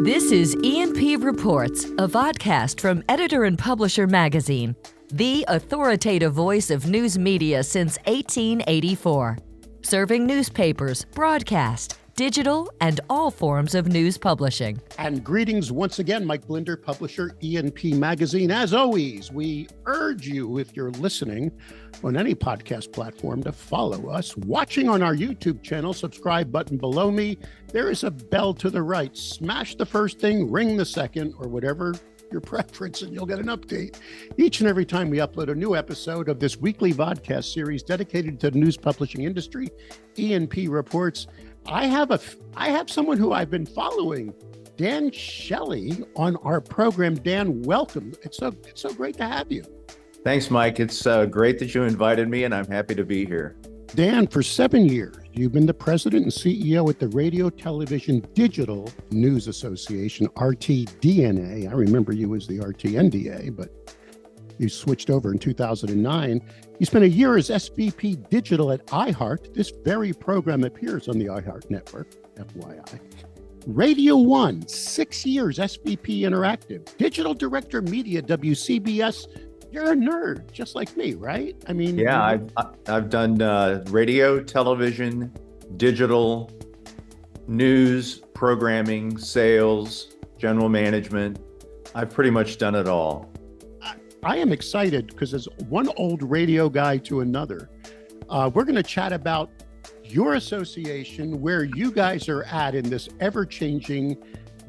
This is E&P Reports, a vodcast from Editor and Publisher magazine, the authoritative voice of news media since 1884, serving newspapers, broadcast, digital, and all forms of news publishing. And greetings once again, Mike Blinder, publisher, E&P Magazine. As always, we urge you, if you're listening on any podcast platform, to follow us. Watching on our YouTube channel, subscribe button below me. There is a bell to the right. Smash the first thing, ring the second, or whatever your preference, and you'll get an update each and every time we upload a new episode of this weekly vodcast series dedicated to the news publishing industry, E&P Reports. I have someone who I've been following, Dan Shelley, on our program. Dan, welcome. It's so great to have you. Thanks, Mike. It's great that you invited me, and I'm happy to be here. Dan, for 7 years, you've been the president and CEO at the Radio Television Digital News Association, RTDNA. I remember you as the RTNDA, but you switched over in 2009. You spent a year as SVP Digital at iHeart. This very program appears on the iHeart network, FYI. Radio One, 6 years, SVP Interactive. Digital Director Media, WCBS. You're a nerd, just like me, right? I mean, yeah, I've done radio, television, digital, news, programming, sales, general management. I've pretty much done it all. I am excited because as one old radio guy to another, we're going to chat about your association, where you guys are at in this ever-changing,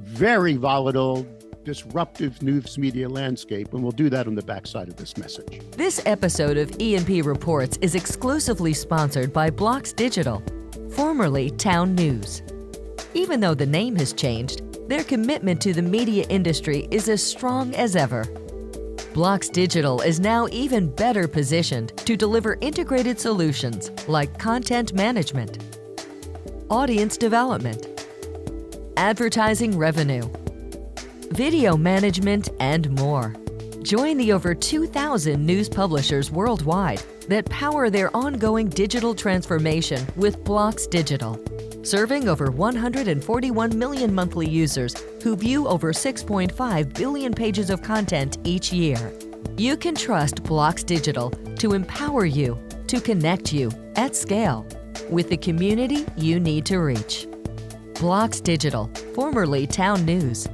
very volatile, disruptive news media landscape, and we'll do that on the backside of this message. This episode of E&P Reports is exclusively sponsored by Blocks Digital, formerly Town News. Even though the name has changed, their commitment to the media industry is as strong as ever. Blocks Digital is now even better positioned to deliver integrated solutions like content management, audience development, advertising revenue, video management, and more. Join the over 2,000 news publishers worldwide that power their ongoing digital transformation with Blocks Digital, serving over 141 million monthly users who view over 6.5 billion pages of content each year. You can trust Blocks Digital to empower you, to connect you at scale with the community you need to reach. Blocks Digital, formerly Town News,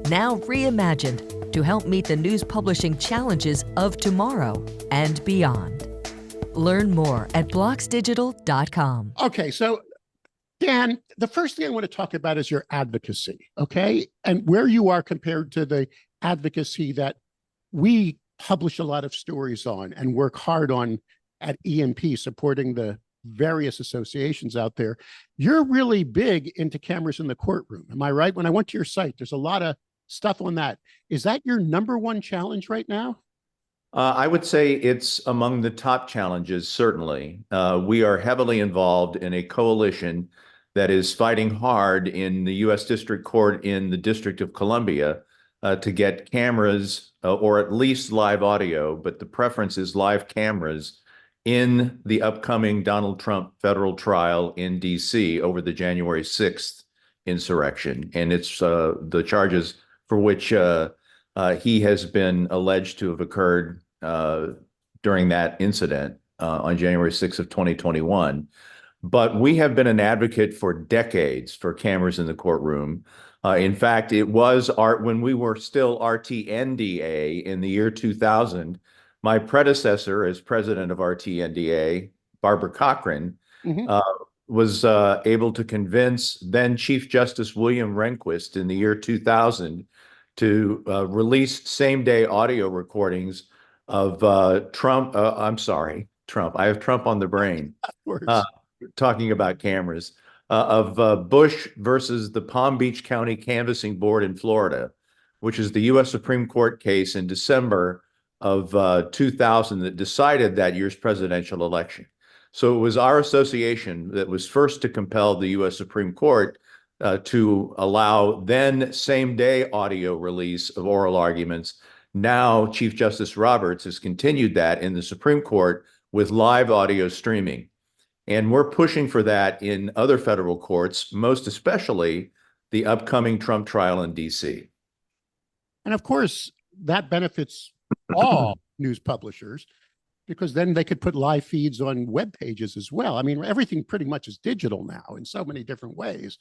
now reimagined to help meet the news publishing challenges of tomorrow and beyond. Learn more at blocksdigital.com. Okay, so Dan, the first thing I want to talk about is your advocacy, okay? And where you are compared to the advocacy that we publish a lot of stories on and work hard on at E&P, supporting the various associations out there. You're really big into cameras in the courtroom. Am I right? When I went to your site, there's a lot of stuff on that. Is that your number one challenge right now? I would say it's among the top challenges, certainly. We are heavily involved in a coalition that is fighting hard in the U.S. District Court in the District of Columbia to get cameras, or at least live audio, but the preference is live cameras in the upcoming Donald Trump federal trial in D.C. over the January 6th insurrection. And it's the charges for which he has been alleged to have occurred during that incident on January 6th of 2021. But we have been an advocate for decades for cameras in the courtroom. In fact, it was when we were still RTNDA in the year 2000, my predecessor as president of RTNDA, Barbara Cochran, was able to convince then Chief Justice William Rehnquist in the year 2000 to release same-day audio recordings of Trump. I have Trump on the brain. Talking about cameras, of Bush versus the Palm Beach County Canvassing Board in Florida, which is the U.S. Supreme Court case in December of 2000 that decided that year's presidential election. So it was our association that was first to compel the U.S. Supreme Court to allow then same-day audio release of oral arguments. Now, Chief Justice Roberts has continued that in the Supreme Court with live audio streaming. And we're pushing for that in other federal courts, most especially the upcoming Trump trial in DC. And of course, that benefits all news publishers because then they could put live feeds on web pages as well. I mean, everything pretty much is digital now in so many different ways.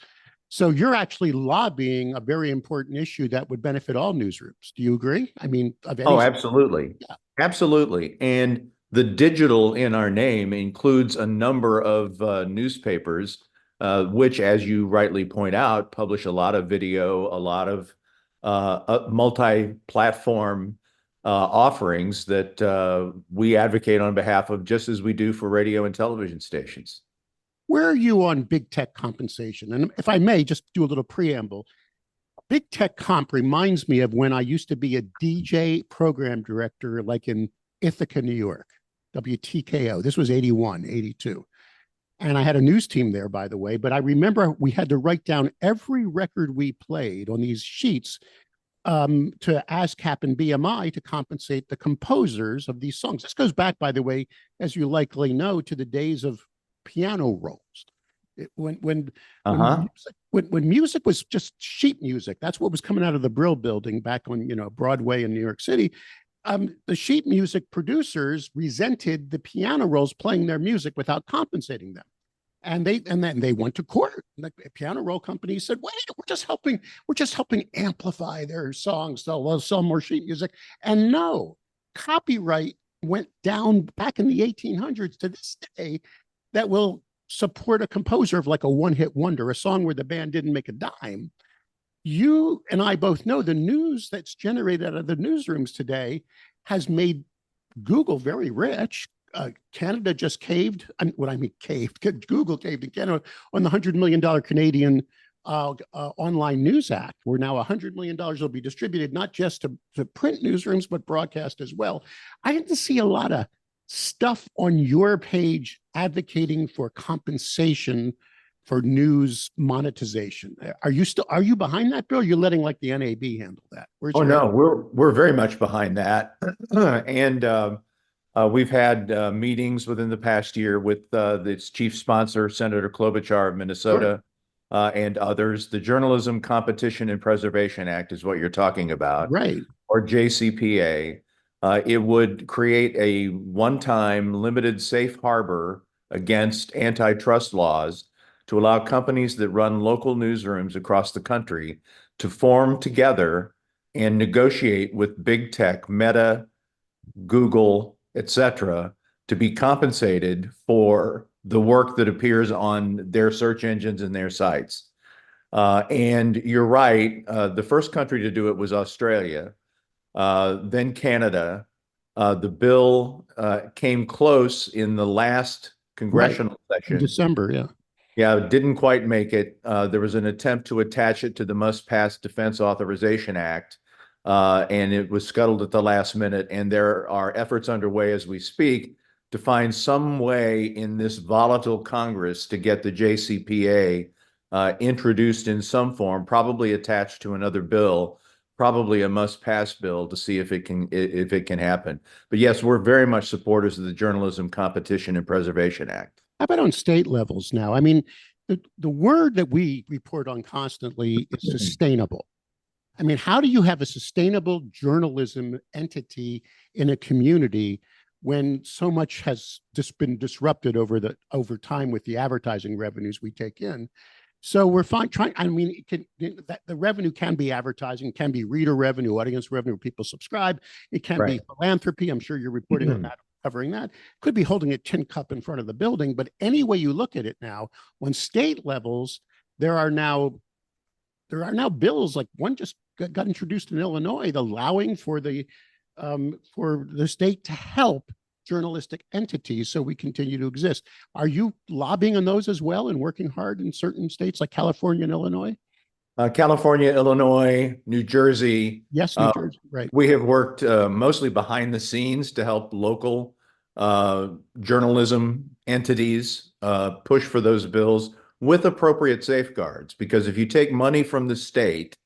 So you're actually lobbying a very important issue that would benefit all newsrooms. Do you agree? I mean, of any Oh, absolutely. Yeah. Absolutely. And the digital in our name includes a number of newspapers, which, as you rightly point out, publish a lot of video, a lot of multi-platform offerings that we advocate on behalf of, just as we do for radio and television stations. Where are you on big tech compensation? And if I may just do a little preamble, big tech comp reminds me of when I used to be a DJ program director, like in Ithaca, New York, WTKO. This was 81, 82. And I had a news team there, by the way, but I remember we had to write down every record we played on these sheets to ASCAP and BMI to compensate the composers of these songs. This goes back, by the way, as you likely know, to the days of piano rolls. When music was just sheet music, that's what was coming out of the Brill Building back on Broadway in New York City. The sheet music producers resented the piano rolls playing their music without compensating them. And then they went to court. The piano roll company said, "Wait, we're just helping amplify their songs. They'll sell more sheet music." And no, copyright went down back in the 1800s to this day that will support a composer of like a one-hit wonder, a song where the band didn't make a dime. You and I both know the news that's generated out of the newsrooms today has made Google very rich. Canada just caved. Google caved in Canada on the $100 million Canadian Online News Act, where now $100 million will be distributed not just to print newsrooms, but broadcast as well. I didn't see a lot of stuff on your page advocating for compensation for news monetization. Are you behind that, Bill? You're letting like the NAB handle that? We're very much behind that. And we've had meetings within the past year with its chief sponsor, Senator Klobuchar of Minnesota, and others. The Journalism Competition and Preservation Act is what you're talking about, right? Or JCPA. It would create a one-time limited safe harbor against antitrust laws to allow companies that run local newsrooms across the country to form together and negotiate with big tech, Meta, Google, etc., to be compensated for the work that appears on their search engines and their sites. And you're right, the first country to do it was Australia, then Canada. The bill came close in the last congressional session. In December, yeah. Yeah, didn't quite make it. There was an attempt to attach it to the Must-Pass Defense Authorization Act, and it was scuttled at the last minute. And there are efforts underway as we speak to find some way in this volatile Congress to get the JCPA introduced in some form, probably attached to another bill, probably a must-pass bill, to see if it can happen. But yes, we're very much supporters of the Journalism Competition and Preservation Act. How about on state levels now? I mean, the word that we report on constantly is sustainable. I mean, how do you have a sustainable journalism entity in a community when so much has just been disrupted over time with the advertising revenues we take in? So we're trying. I mean, the revenue can be advertising, can be reader revenue, audience revenue, people subscribe. It can be philanthropy. I'm sure you're reporting on that, covering that. Could be holding a tin cup in front of the building. But any way you look at it now, on state levels, there are now bills, like one just got introduced in Illinois, allowing for the state to help journalistic entities so we continue to exist. Are you lobbying on those as well and working hard in certain states like California and Illinois? California, Illinois, New Jersey. Yes, New Jersey, right. We have worked mostly behind the scenes to help local journalism entities push for those bills with appropriate safeguards. Because if you take money from the state,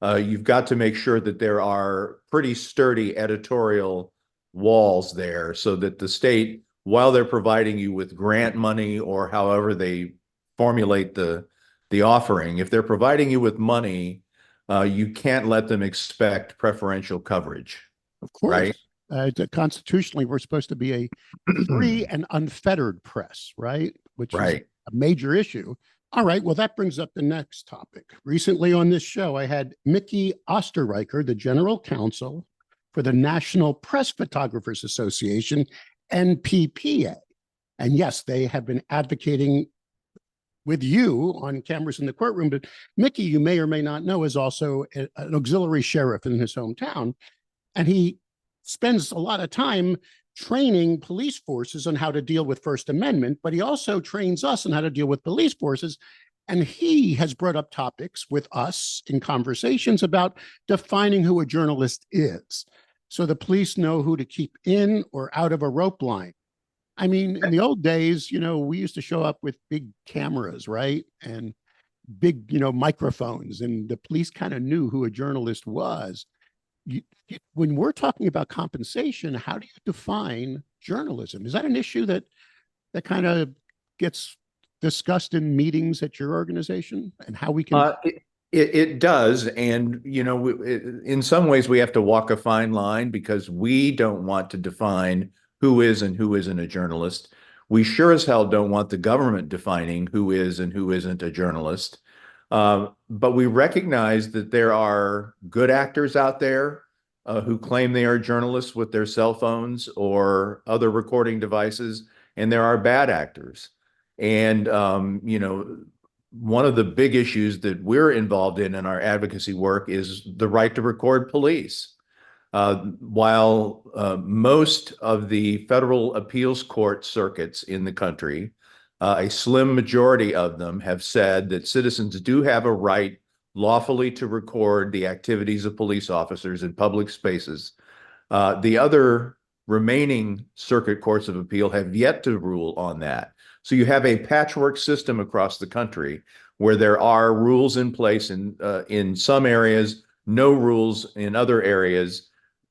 you've got to make sure that there are pretty sturdy editorial walls there, so that the state, while they're providing you with grant money or however they formulate the the offering. If they're providing you with money, you can't let them expect preferential coverage, Of course. right? Constitutionally, we're supposed to be a free and unfettered press, right? Which is Right. a major issue. All right. Well, that brings up the next topic. Recently on this show, I had Mickey Osterreicher, the general counsel for the National Press Photographers Association, NPPA. And yes, they have been advocating with you on cameras in the courtroom. But Mickey, you may or may not know, is also an auxiliary sheriff in his hometown. And he spends a lot of time training police forces on how to deal with First Amendment, but he also trains us on how to deal with police forces. And he has brought up topics with us in conversations about defining who a journalist is, so the police know who to keep in or out of a rope line. I mean, in the old days, we used to show up with big cameras, right? And big, microphones, and the police kind of knew who a journalist was. When we're talking about compensation, how do you define journalism? Is that an issue that kind of gets discussed in meetings at your organization, and how we can? It does. And, in some ways we have to walk a fine line because we don't want to define who is and who isn't a journalist. We sure as hell don't want the government defining who is and who isn't a journalist. But we recognize that there are good actors out there who claim they are journalists with their cell phones or other recording devices, and there are bad actors. And, one of the big issues that we're involved in our advocacy work is the right to record police. While most of the federal appeals court circuits in the country, a slim majority of them have said that citizens do have a right lawfully to record the activities of police officers in public spaces. The other remaining circuit courts of appeal have yet to rule on that. So you have a patchwork system across the country where there are rules in place in some areas, no rules in other areas.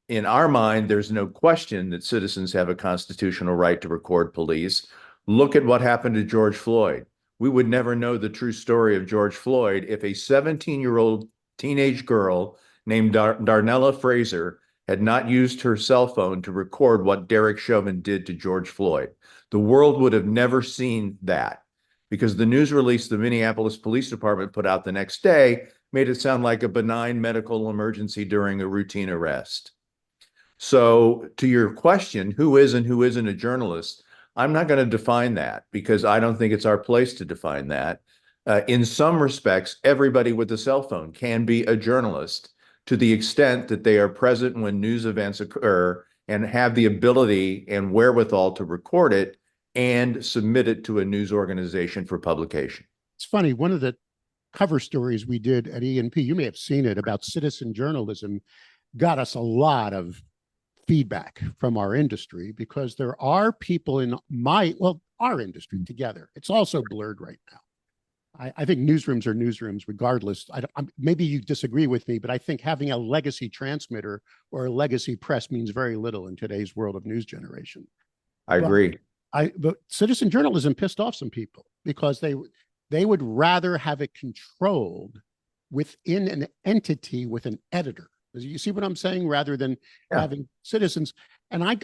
In our mind, there's no question that citizens have a constitutional right to record police. Look at what happened to George Floyd. We would never know the true story of George Floyd if a 17-year-old teenage girl named Darnella Fraser had not used her cell phone to record what Derek Chauvin did to George Floyd. The world would have never seen that, because the news release the Minneapolis Police Department put out the next day made it sound like a benign medical emergency during a routine arrest. So to your question, who is and who isn't a journalist, I'm not going to define that because I don't think it's our place to define that. In some respects, everybody with a cell phone can be a journalist to the extent that they are present when news events occur and have the ability and wherewithal to record it and submit it to a news organization for publication. It's funny, one of the cover stories we did at E&P, you may have seen it, about citizen journalism, got us a lot of feedback from our industry, because there are people in our industry together. It's also blurred right now. I think newsrooms are newsrooms regardless. Maybe you disagree with me, but I think having a legacy transmitter or a legacy press means very little in today's world of news generation. I agree. But citizen journalism pissed off some people because they would rather have it controlled within an entity with an editor. You see what I'm saying? Rather than having citizens. And I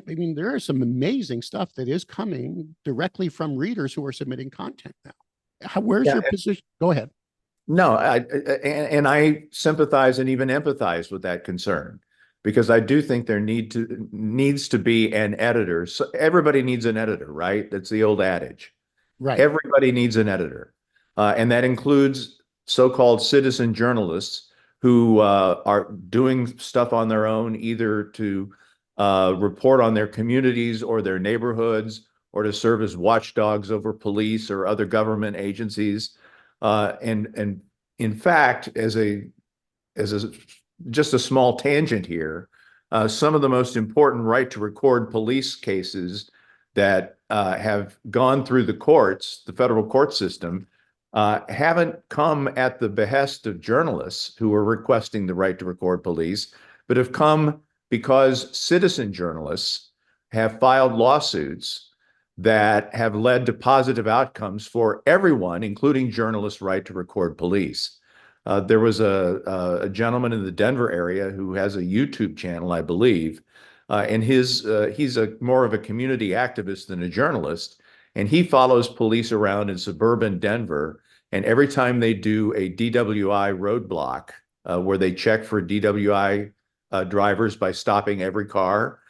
mean, there is some amazing stuff that is coming directly from readers who are submitting content now. Where's your position? Go ahead. No, I sympathize and even empathize with that concern, because I do think there needs to be an editor. So everybody needs an editor, right? That's the old adage. Right. Everybody needs an editor. And that includes so-called citizen journalists who are doing stuff on their own, either to report on their communities or their neighborhoods, or to serve as watchdogs over police or other government agencies. And in fact, just a small tangent here, some of the most important right to record police cases that have gone through the courts, the federal court system, haven't come at the behest of journalists who are requesting the right to record police, but have come because citizen journalists have filed lawsuits that have led to positive outcomes for everyone, including journalists' right to record police. There was a gentleman in the Denver area who has a YouTube channel, I believe, and he's more of a community activist than a journalist, and he follows police around in suburban Denver. And every time they do a DWI roadblock, where they check for DWI drivers by stopping every car,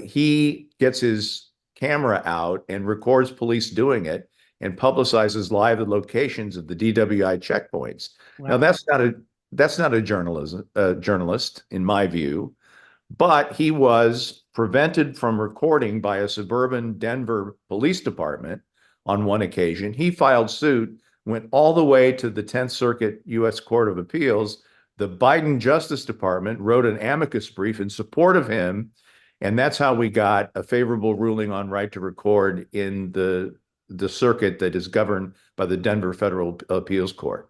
he gets his camera out and records police doing it and publicizes live the locations of the DWI checkpoints. Wow. Now that's not a journalist in my view, but he was prevented from recording by a suburban Denver police department on one occasion. He filed suit, went all the way to the 10th Circuit U.S. Court of Appeals. The Biden Justice Department wrote an amicus brief in support of him, and that's how we got a favorable ruling on right to record in the circuit that is governed by the Denver Federal Appeals Court.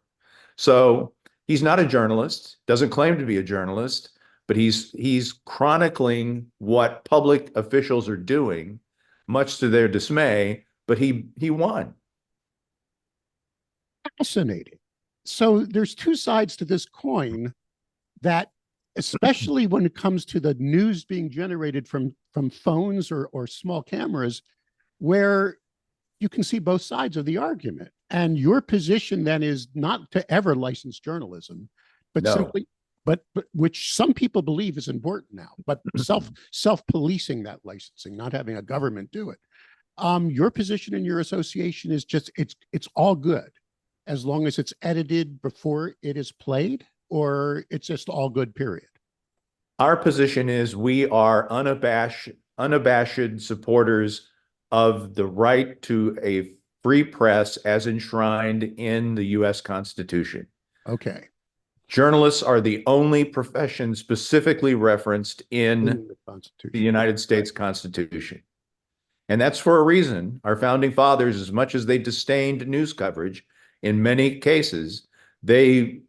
So he's not a journalist, doesn't claim to be a journalist, but he's chronicling what public officials are doing, much to their dismay, but he won. Fascinating. So there's two sides to this coin that, especially when it comes to the news being generated from phones or small cameras, where you can see both sides of the argument. And your position then is not to ever license journalism, but No. simply, but which some people believe is important now, but self-policing that licensing, not having a government do it. Your position in your association is just, it's all good as long as it's edited before it is played, or it's just all good, period? Our position is we are unabashed supporters of the right to a free press as enshrined in the U.S. Constitution. Okay. Journalists are the only profession specifically referenced in the United States Constitution. And that's for a reason. Our founding fathers, as much as they disdained news coverage, in many cases, they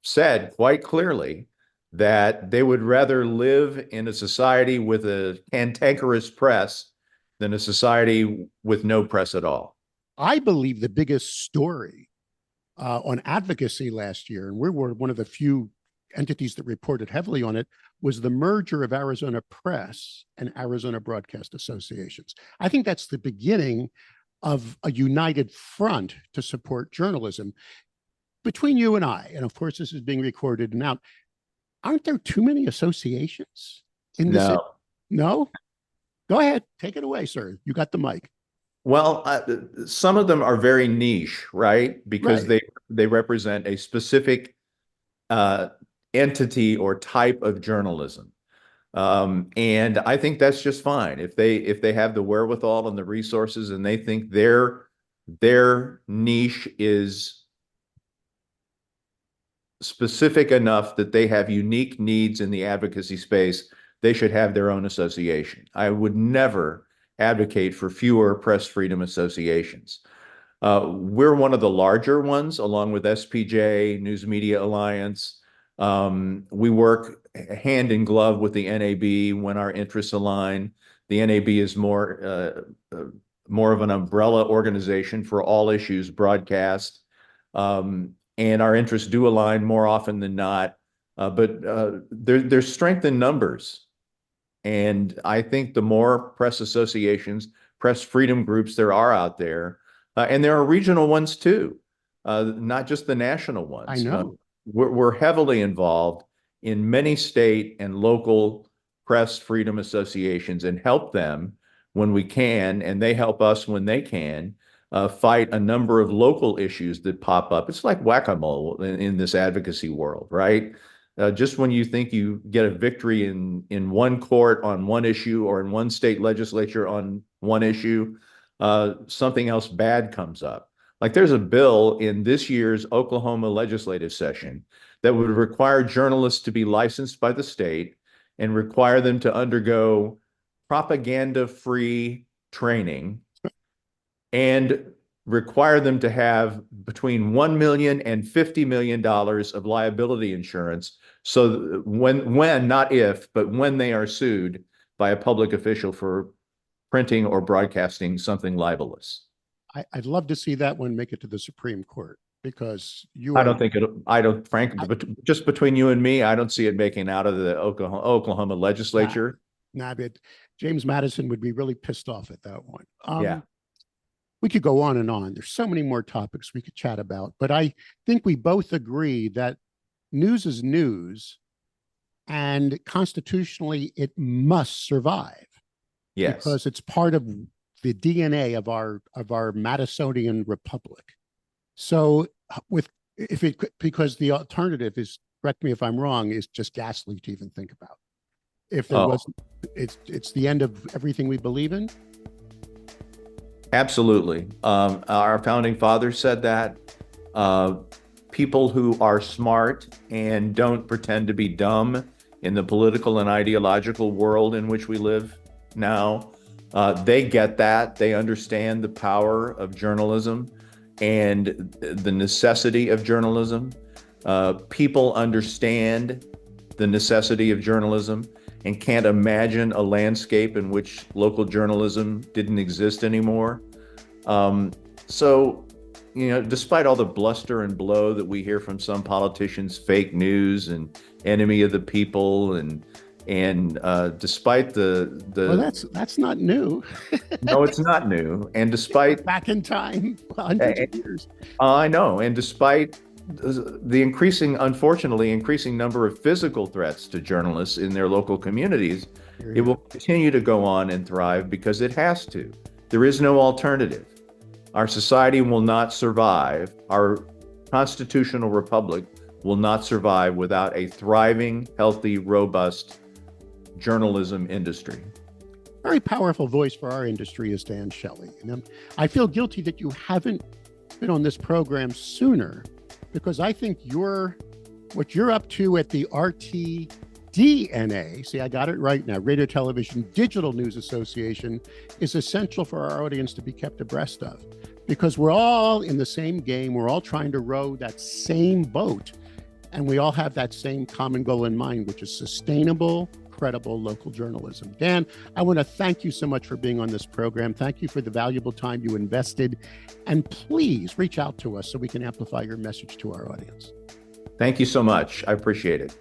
said quite clearly that they would rather live in a society with a cantankerous press than a society with no press at all. I believe the biggest story on advocacy last year, and we were one of the few entities that reported heavily on it, was the merger of Arizona Press and Arizona Broadcast Associations. I think that's the beginning of a united front to support journalism. Between you and I, and of course this is being recorded and out, aren't there too many associations in this? No. No? Go ahead, take it away, sir. You got the mic. Well, some of them are very niche, right? Because they represent a specific entity or type of journalism. And I think that's just fine. If they have the wherewithal and the resources and they think their niche is specific enough that they have unique needs in the advocacy space, they should have their own association. I would never advocate for fewer press freedom associations. We're one of the larger ones, along with SPJ, News Media Alliance. We work hand in glove with the NAB when our interests align. The NAB is more of an umbrella organization for all issues broadcast. And our interests do align more often than not. But there's strength in numbers. And I think the more press associations, press freedom groups there are out there, and there are regional ones too, not just the national ones. I know. We're heavily involved in many state and local press freedom associations and help them when we can, and they help us when they can, fight a number of local issues that pop up. It's like whack-a-mole in this advocacy world, right? Just when you think you get a victory in one court on one issue or in one state legislature on one issue, something else bad comes up. Like there's a bill in this year's Oklahoma legislative session that would require journalists to be licensed by the state and require them to undergo propaganda-free training and require them to have between $1 million and $50 million of liability insurance. So when, not if, but when they are sued by a public official for printing or broadcasting something libelous. I'd love to see that one make it to the Supreme Court, because Frankly, but just between you and me, I don't see it making out of the Oklahoma legislature. But James Madison would be really pissed off at that one. Yeah. We could go on and on. There's so many more topics we could chat about, but I think we both agree that news is news, and constitutionally it must survive. Yes. Because it's part of the DNA of our Madisonian republic. So because the alternative is, correct me if I'm wrong, is just ghastly to even think about. If there wasn't, it's the end of everything we believe in. Absolutely. Our founding fathers said that. People who are smart and don't pretend to be dumb in the political and ideological world in which we live now, they get that. They understand the power of journalism and the necessity of journalism. People understand the necessity of journalism and can't imagine a landscape in which local journalism didn't exist anymore. So, despite all the bluster and blow that we hear from some politicians, fake news and enemy of the people, and despite well, that's not new. No, it's not new. And despite back in time, hundreds of years. I know. And despite the unfortunately increasing number of physical threats to journalists in their local communities, it will continue to go on and thrive because it has to. There is no alternative. Our society will not survive. Our constitutional republic will not survive without a thriving, healthy, robust journalism industry. Very powerful voice for our industry is Dan Shelley. And I feel guilty that you haven't been on this program sooner, because I think what you're up to at the RTDNA, see, I got it right now, Radio Television Digital News Association, is essential for our audience to be kept abreast of, because we're all in the same game. We're all trying to row that same boat, and we all have that same common goal in mind, which is sustainable, credible local journalism. Dan, I want to thank you so much for being on this program. Thank you for the valuable time you invested, and please reach out to us so we can amplify your message to our audience. Thank you so much. I appreciate it.